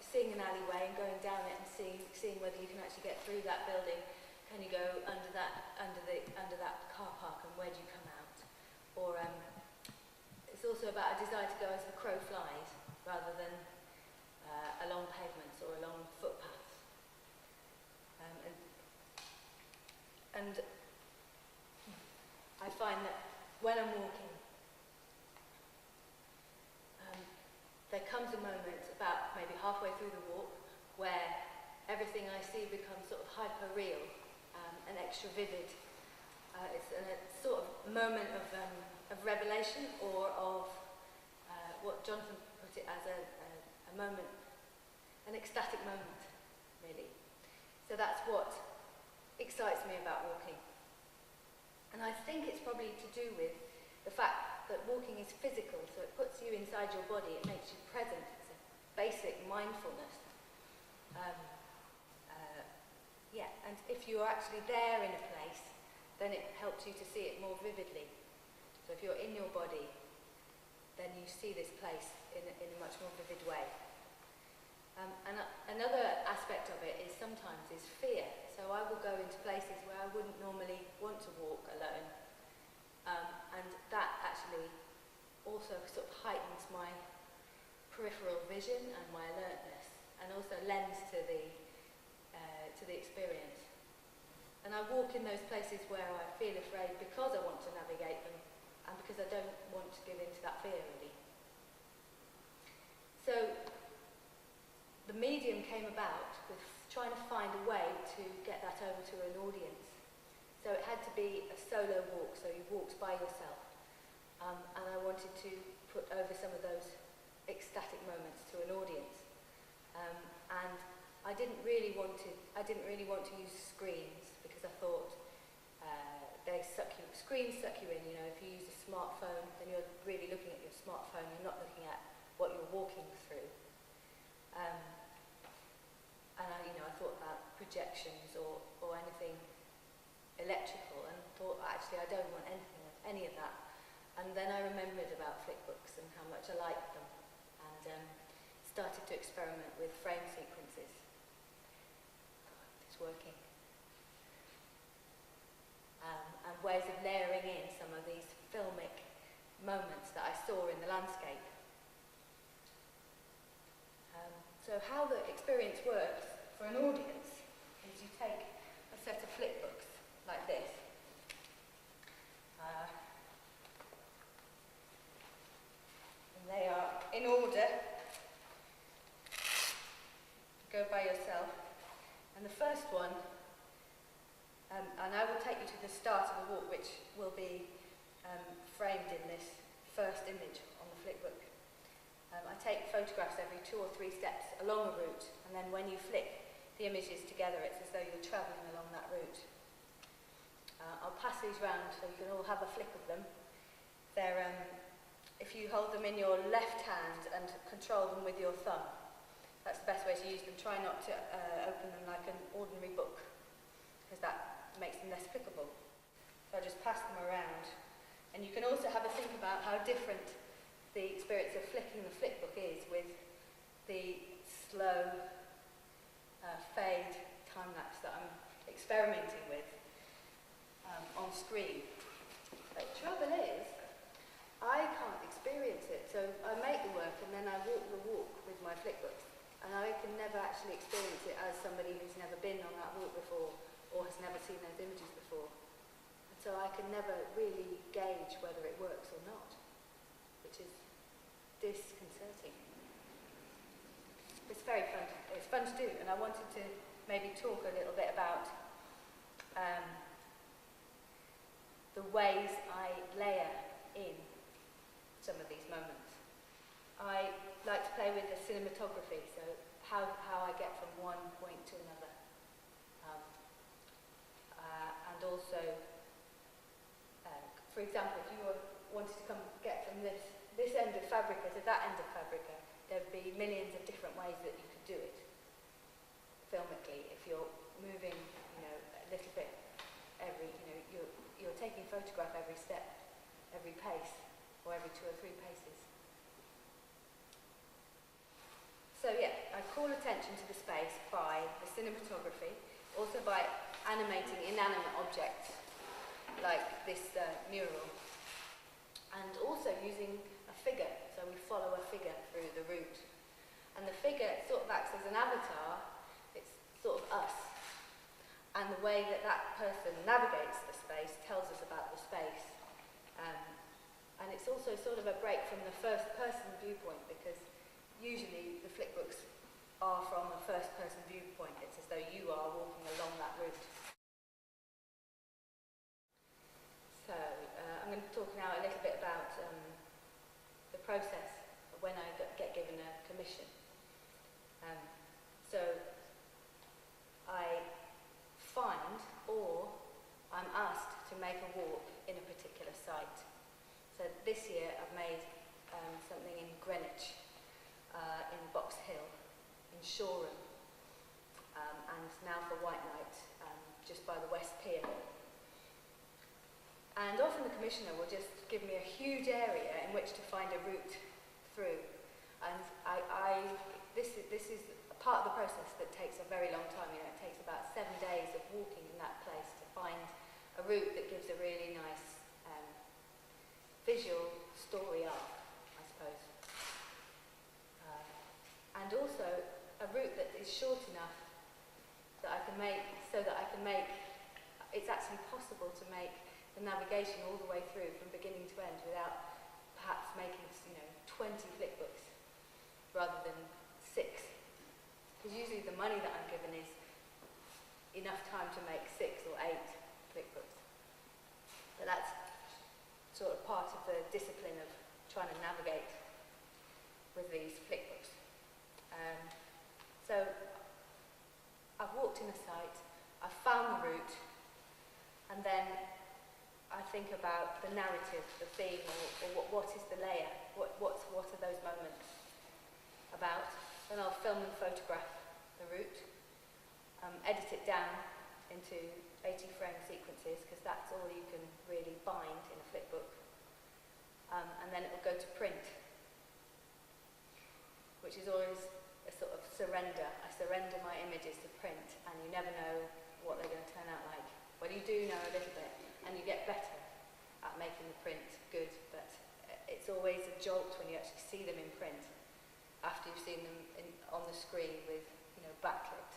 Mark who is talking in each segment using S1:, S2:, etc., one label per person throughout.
S1: seeing an alleyway and going down it and seeing whether you can actually get through that building. Can you go under that car park, and where do you come out? Or it's also about a desire to go as the crow flies, rather than along pavements or along footpaths. And I find that when I'm walking, there comes a moment about maybe halfway through the walk where everything I see becomes sort of hyper-real and extra vivid. It's a sort of moment of revelation, or of what Jonathan put it as a moment, an ecstatic moment, really. So that's what excites me about walking. And I think it's probably to do with the fact that walking is physical, so it puts you inside your body, it makes you present, it's a basic mindfulness. And if you're actually there in a place, then it helps you to see it more vividly. So if you're in your body, then you see this place in a much more vivid way. And another aspect of it is sometimes fear. So I will go into places where I wouldn't normally want to walk alone. And that actually also sort of heightens my peripheral vision and my alertness, and also lends to the experience. And I walk in those places where I feel afraid because I want to navigate them, and because I don't want to give in to that fear, really. So the medium came about with trying to find a way to get that over to an audience. So it had to be a solo walk, so you walked by yourself. And I wanted to put over some of those ecstatic moments to an audience. And I didn't really want to use screens, because I thought screens suck you in. You know, if you use a smartphone, then you're really looking at your smartphone. You're not looking at what you're walking through. And I thought about projections or anything electrical, and thought actually I don't want any of that. And then I remembered about flickbooks and how much I liked them, and started to experiment with frame sequences. It's working. And ways of layering in some of these filmic moments that I saw in the landscape. So how the experience works for an audience is you take a set of flipbooks like this. And they are in order. Go by yourself. And the first one, and I will take you to the start of the walk, which will be framed in this first image on the flipbook. I take photographs every 2 or 3 steps along a route, and then when you flick the images together, it's as though you're travelling along that route. I'll pass these round so you can all have a flick of them. They're, if you hold them in your left hand and control them with your thumb, that's the best way to use them. Try not to open them like an ordinary book, because that makes them less flickable. So I'll just pass them around. And you can also have a think about how different the experience of flicking the flipbook is with the slow fade time-lapse that I'm experimenting with on screen. But the trouble is, I can't experience it. So I make the work and then I walk the walk with my flipbook. And I can never actually experience it as somebody who's never been on that walk before or has never seen those images before. And so I can never really gauge whether it works or not, which is disconcerting. It's very fun. It's fun to do, and I wanted to maybe talk a little bit about the ways I layer in some of these moments. I like to play with the cinematography, so how I get from one point to another. And also, for example, if you wanted to come get from this end of Fabrica to that end of Fabrica, there'd be millions of different ways that you could do it filmically. If you're moving, a little bit every, you're taking a photograph every step, every pace, or every 2 or 3 paces. So yeah, call attention to the space by the cinematography, also by animating inanimate objects like this mural, and also using a figure, so we follow a figure through the route. And the figure sort of acts as an avatar, it's sort of us. And the way that that person navigates the space tells us about the space. And it's also sort of a break from the first-person viewpoint, because usually the flickbooks are from a first-person viewpoint. It's as though you are walking along that route. So I'm going to talk now a little bit about the process of when I get given a commission. So I find, or I'm asked to make a walk in a particular site. So this year I've made something in Greenwich, in Box Hill, in Shoreham, and now for White Night, just by the West Pier. And often the commissioner will just give me a huge area in which to find a route through. And this is a part of the process that takes a very long time. You know, it takes about 7 days of walking in that place to find a route that gives a really nice visual story arc, I suppose. And also a route that is short enough that I can make, it's actually possible to make the navigation all the way through from beginning to end without perhaps making 20 flickbooks rather than 6. Because usually the money that I'm given is enough time to make 6 or 8 flickbooks. But that's sort of part of the discipline of trying to navigate with these flickbooks. So I've walked in a site, I've found the route, and then I think about the narrative, the theme, or what is the layer, what are those moments about. Then I'll film and photograph the route, edit it down into 80 frame sequences, because that's all you can really bind in a flipbook. And then it will go to print, which is always a sort of surrender. I surrender my images to print, and you never know what they're going to turn out like. Well, you do know a little bit, and you get better at making the print good, but it's always a jolt when you actually see them in print, after you've seen them on the screen with, backlit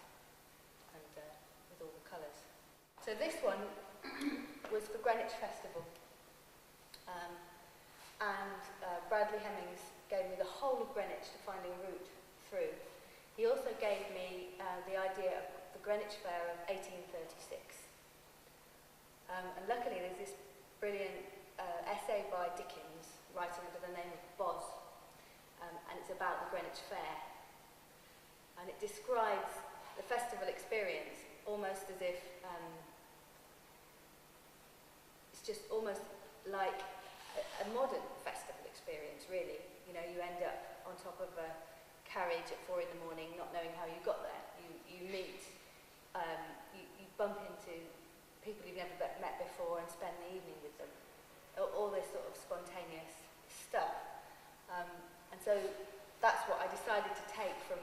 S1: and with all the colours. So this one was for Greenwich Festival, and Bradley Hemmings gave me the whole of Greenwich to find a route through. He also gave me the idea of the Greenwich Fair of 1836. And luckily there's this brilliant essay by Dickens, writing under the name of Boz, and it's about the Greenwich Fair. And it describes the festival experience almost as if it's just almost like a modern festival experience, really. You end up on top of a carriage at 4 in the morning, not knowing how you got there. You meet, you bump into people you've never met before and spend the evening with them. All this sort of spontaneous stuff. And so that's what I decided to take from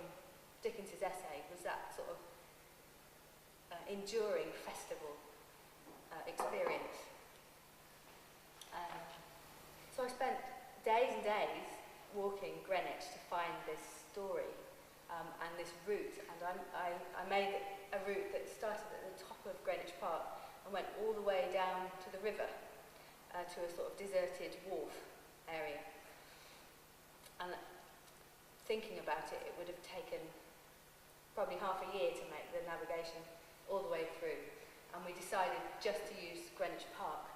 S1: Dickens's essay, was that sort of enduring festival experience. So I spent days and days walking Greenwich to find this story and this route, and I made a route that started at the top of Greenwich Park and went all the way down to the river, to a sort of deserted wharf area. And thinking about it, it would have taken probably half a year to make the navigation all the way through, and we decided just to use Greenwich Park.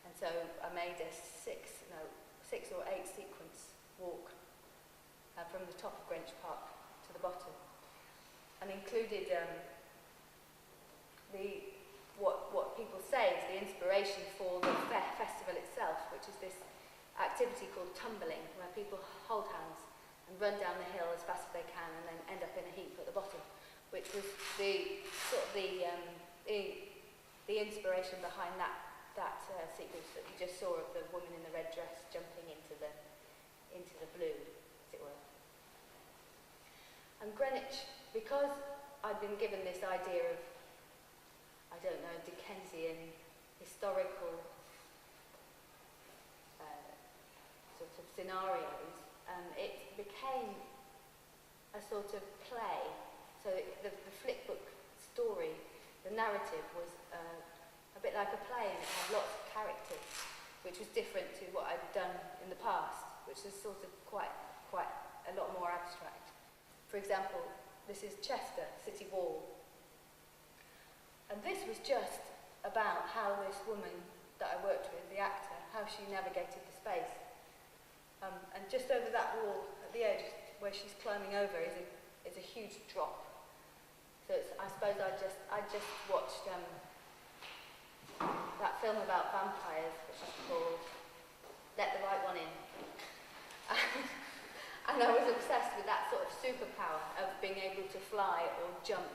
S1: And so I made a 6 or 8 sequence walk from the top of Greenwich Park to the bottom, and included what people say is the inspiration for the festival itself, which is this activity called tumbling, where people hold hands and run down the hill as fast as they can and then end up in a heap at the bottom, which was the inspiration behind that sequence that you just saw of the woman in the red dress jumping into the blue, as it were. And And Greenwich, because I'd been given this idea of, I don't know, Dickensian historical sort of scenarios, it became a sort of play. So the flipbook story, the narrative was a bit like a play, and it had lots of characters, which was different to what I'd done in the past, which was sort of quite a lot more abstract. For example, this is Chester City Wall. And this was just about how this woman that I worked with, the actor, how she navigated the space. And just over that wall at the edge, where she's climbing over, is a huge drop. So I suppose I just watched that film about vampires, which is called Let the Right One In. And I was obsessed with that sort of superpower of being able to fly or jump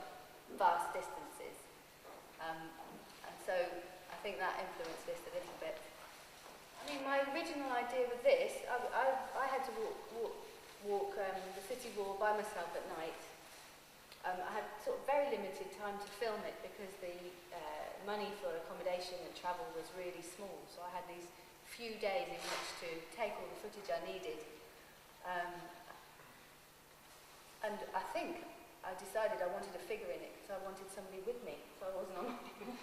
S1: vast distances. And so I think that influenced this a little bit. I mean, my original idea with this, I had to walk the city wall by myself at night. I had sort of very limited time to film it because the money for accommodation and travel was really small. So I had these few days in which to take all the footage I needed. And I think I decided I wanted a figure in it because I wanted somebody with me, so I wasn't on my own.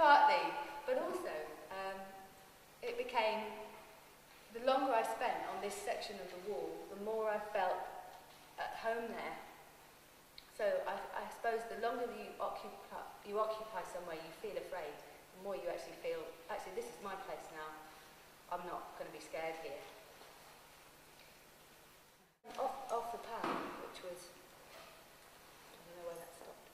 S1: Partly, but also it became, the longer I spent on this section of the wall, the more I felt at home there. So I suppose the longer you occupy somewhere, you feel afraid, the more you actually feel, actually this is my place now, I'm not going to be scared here. Off the path, which was, I don't know where that stopped.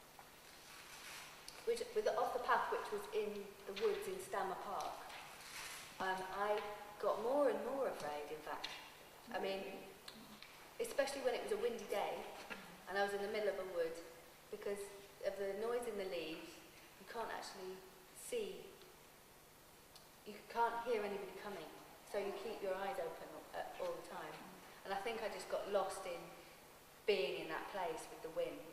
S1: Off the path, which was in the woods in Stammer Park, I got more and more afraid, in fact. I mean, especially when it was a windy day, and I was in the middle of a wood, because of the noise in the leaves, you can't actually see, you can't hear anybody coming, so you keep your eyes open all the time. And I think I just got lost in being in that place with the wind.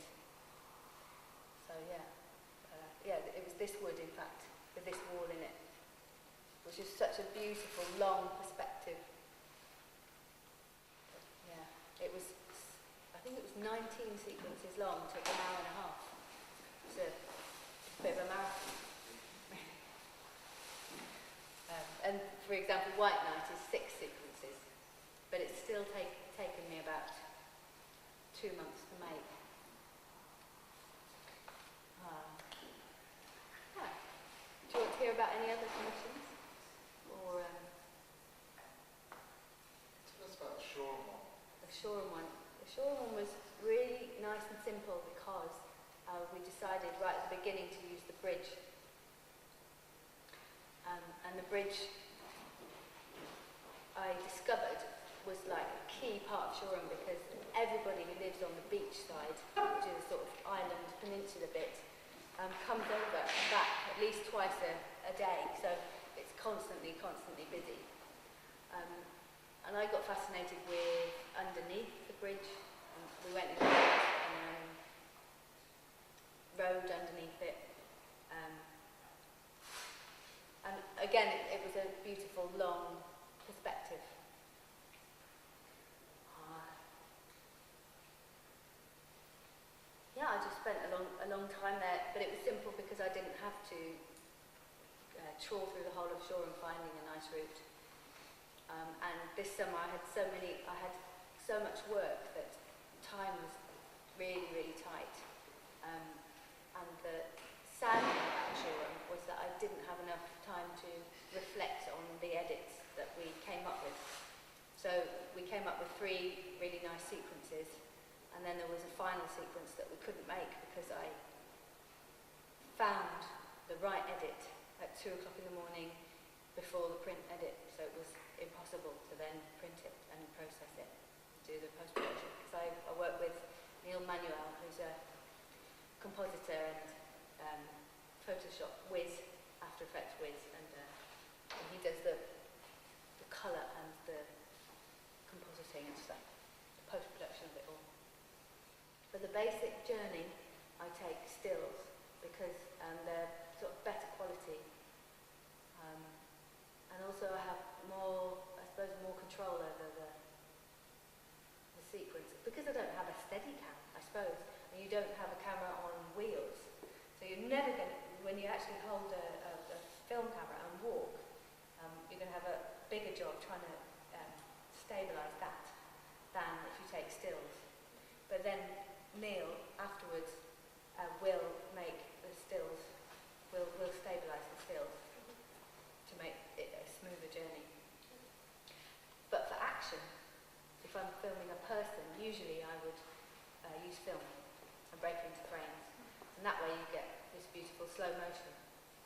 S1: So yeah, it was this wood, in fact, with this wall in it, which is such a beautiful, long perspective. Yeah, it was, I think it was 19 sequences long, took an hour and a half. It's a bit of a marathon. And for example, White Night is 6 sequences. But it's still taken me about 2 months to make. Yeah. Do you want to hear about any other commissions? Or
S2: tell us about the Shoreham one.
S1: The Shoreham one. The Shoreham one was really nice and simple because we decided right at the beginning to use the bridge. And the bridge I discovered was like a key part of Shoreham because everybody who lives on the beach side, which is a sort of island peninsula bit, comes over and back at least twice a day, so it's constantly busy. And I got fascinated with underneath the bridge. We went in and rode underneath it. And again, it was a beautiful, long perspective. Yeah, I just spent a long time there, but it was simple because I didn't have to trawl through the whole of Shoreham finding a nice route. And this summer I had so much work that time was really, really tight. And the sad thing about Shoreham was that I didn't have enough time to reflect on the edits that we came up with. So we came up with 3 really nice sequences. And then there was a final sequence that we couldn't make because I found the right edit at 2 o'clock in the morning before the print edit, so it was impossible to then print it and process it, do the post-production. Because I work with Neil Manuel, who's a compositor and Photoshop whiz, After Effects whiz, and he does the colour and the compositing and stuff, the post-production of it all. For the basic journey, I take stills because they're sort of better quality. And also I have more, I suppose, more control over the sequence. Because I don't have a steady cam, I suppose, and you don't have a camera on wheels, so you're never going to, when you actually hold a film camera and walk, you're going to have a bigger job trying to stabilise that than if you take stills. But then Neil, afterwards, will make the stills, will stabilise the stills to make it a smoother journey. But for action, if I'm filming a person, usually I would use film and break it into frames. And that way you get this beautiful slow motion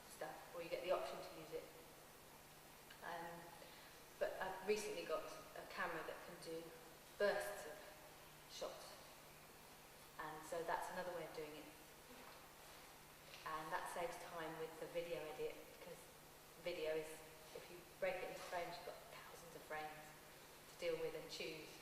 S1: stuff, or you get the option to use it. But I've recently got a camera that can do bursts of shots. And so that's another way of doing it. And that saves time with the video edit, because video is, if you break it into frames, you've got thousands of frames to deal with and choose.